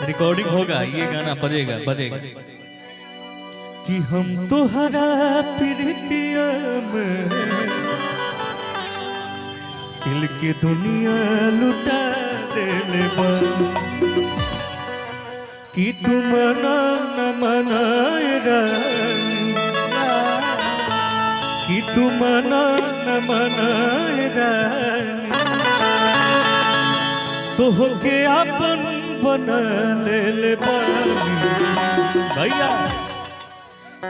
Recording होगा, ये गाना बजेगा बजेगा। कि हम तोहरा प्रीतिया में दिल की दुनिया लुटा देले बा, कि तू मना न मनाए रानी, कि तू मना न मनाए रानी, तो होके अपन बना ले बानी भैया।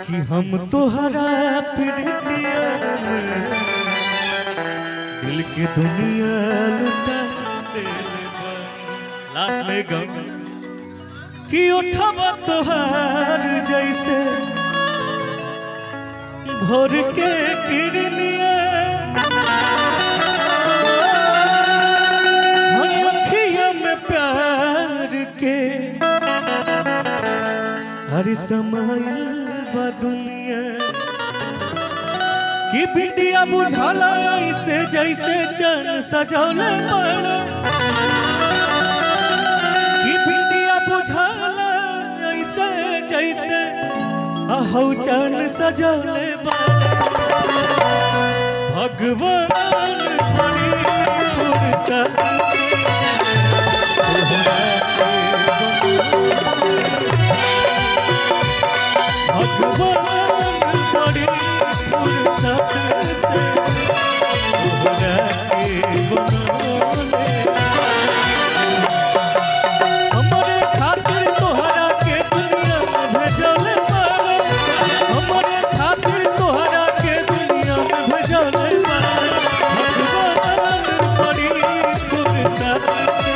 कि हम तोहरा प्रीतिया में दिल की दुनिया लुटा देले बानी। लास्ट में गम कि उठवा तोहार जैसे भोर के किरनिया, अखिया में प्यार के हर समय बा दुनिया। कि बिंदिया बुझाला ऐसे जैसे चन सजौले पड़े, कि बिंदिया बुझाला ऐसे जैसे अहौ चन सजौले भगवान बड़ी फुर्सत से भगवान बड़ी फुर्सत से हमारे खातिर तोहरा के दुनिया में भेजल, हमारे खातिर तोहरा के दुनिया में भेजल भगवान बड़ी फुर्सत से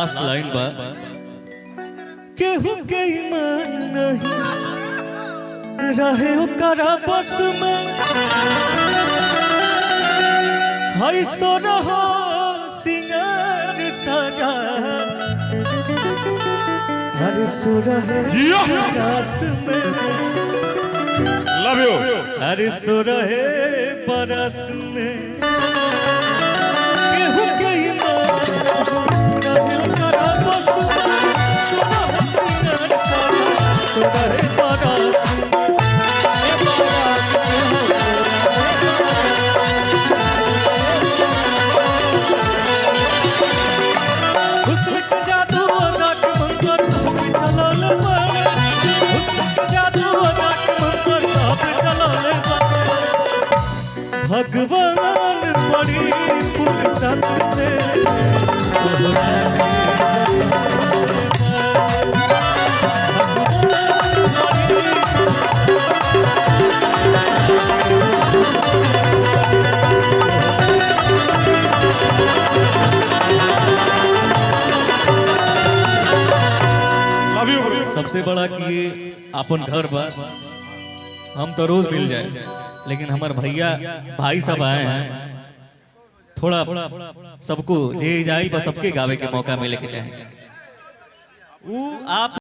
लाइन बा। केहू के ईमान नहीं रहे ओकरा बस में, हई सो रहो सिंगार सजा, हर सो रहे रास में, लव यू, हर सो रहे बरस में। केहू के ईमान हुस्न के जादू नाक मंतर चलल बड़े, हुस्न के जादू नाक मंतर चलल बड़े भगवान बड़ी फुर्सत से सबसे बड़ा कि अपन घर पर हम तो रोज मिल जाए, लेकिन हमारे भैया भाई सब आए हैं, थोड़ा सबको जे जाई बस सबके गावे के मौका मिले के चाहे। आप